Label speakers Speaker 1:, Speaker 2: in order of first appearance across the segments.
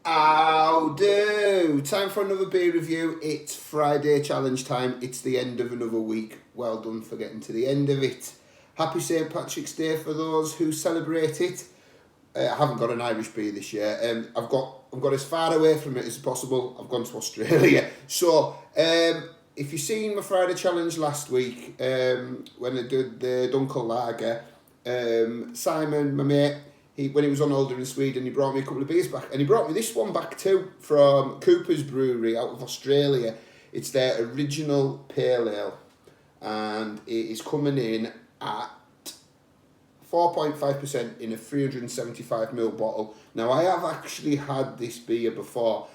Speaker 1: How do? Time for another beer review. It's Friday challenge time. It's the end of another week. Well done for getting to the end of it. Happy St. Patrick's Day for those who celebrate it. I haven't got an Irish beer this year. I've got as far away from it as possible. I've gone to Australia. So if you seen my Friday challenge last week, when I did the Dunkel Lager, Simon, my mate, when he was on holiday in Sweden, he brought me a couple of beers back, and he brought me this one back too from Cooper's Brewery out of Australia. It's their original pale ale, and it is coming in at 4.5% in a 375ml bottle. Now, I have actually had this beer before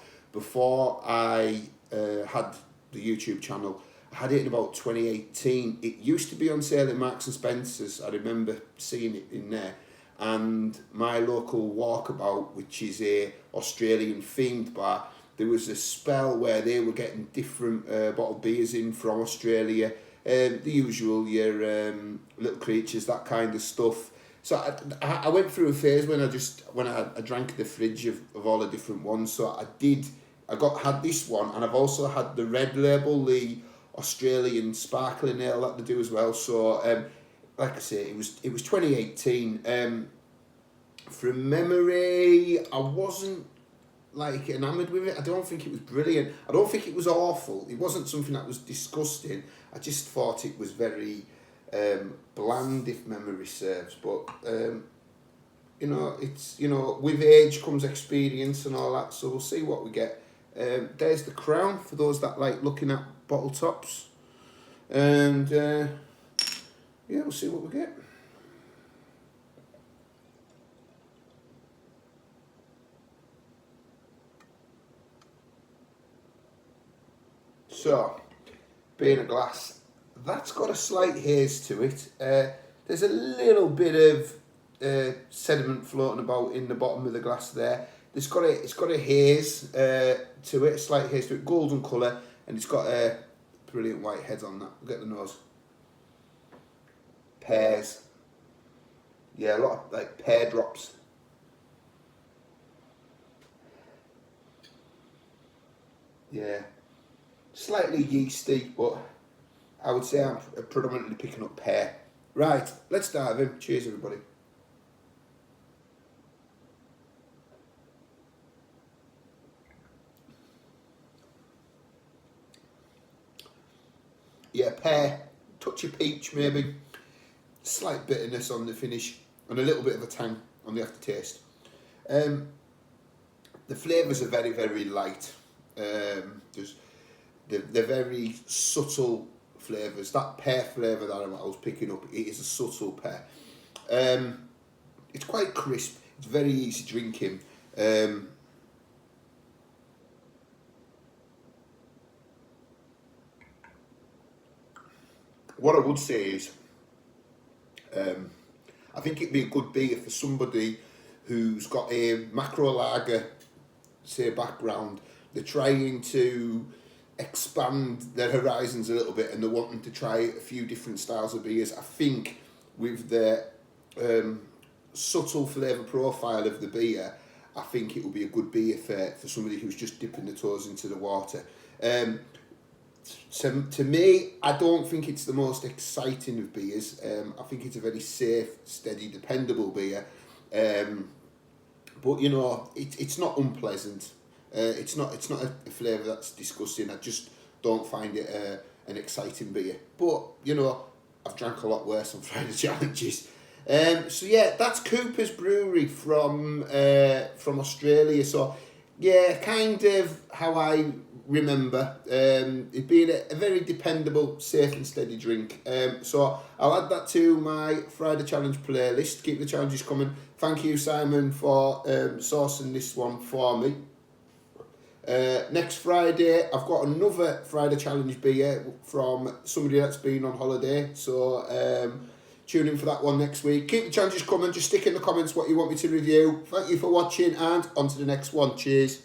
Speaker 1: I had the YouTube channel. I had it in about 2018. It used to be on sale at Marks and Spencer's. I remember seeing it in there. And my local Walkabout, which is a Australian themed bar, there was a spell where they were getting different bottled beers in from Australia. The usual, your little creatures, that kind of stuff. So I went through a phase when I drank the fridge of all the different ones. So had this one, and I've also had the Red Label, the Australian sparkling ale that they do as well. So like I say, it was 2018. From memory, I wasn't like enamoured with it. I don't think it was brilliant. I don't think it was awful. It wasn't something that was disgusting. I just thought it was very bland, if memory serves. But it's with age comes experience and all that. So we'll see what we get. There's the Crown for those that like looking at bottle tops, and yeah, we'll see what we get. So, being a glass, that's got a slight haze to it. There's a little bit of sediment floating about in the bottom of the glass there. It's got a haze to it, a slight haze to it, golden colour, and it's got a brilliant white head on that. Look at the nose. Pears. Yeah, a lot of like pear drops. Yeah. Slightly yeasty, but I would say I'm predominantly picking up pear. Right, let's dive in. Cheers, everybody. Yeah, pear, touch of peach maybe, slight bitterness on the finish, and a little bit of a tang on the aftertaste. The flavours are very, very light. They're very subtle flavours. That pear flavour that I was picking up, it is a subtle pear. It's quite crisp. It's very easy drinking. What I would say is, I think it'd be a good beer for somebody who's got a macro lager, say, background. They're trying to expand their horizons a little bit, and they're wanting to try a few different styles of beers. I think with the subtle flavour profile of the beer, I think it will be a good beer for somebody who's just dipping their toes into the water. To me, I don't think it's the most exciting of beers. I think it's a very safe, steady, dependable beer. But it's not unpleasant. It's not a flavour that's disgusting. I just don't find it an exciting beer. But I've drank a lot worse on Friday challenges. So yeah, that's Cooper's Brewery from Australia. So yeah, kind of how I remember it being a very dependable, safe and steady drink. So I'll add that to my Friday challenge playlist. Keep the challenges coming. Thank you, Simon, for sourcing this one for me. Next Friday, I've got another Friday challenge beer from somebody that's been on holiday. So tune in for that one next week. Keep the challenges coming. Just stick in the comments what you want me to review. Thank you for watching, and on to the next one. Cheers.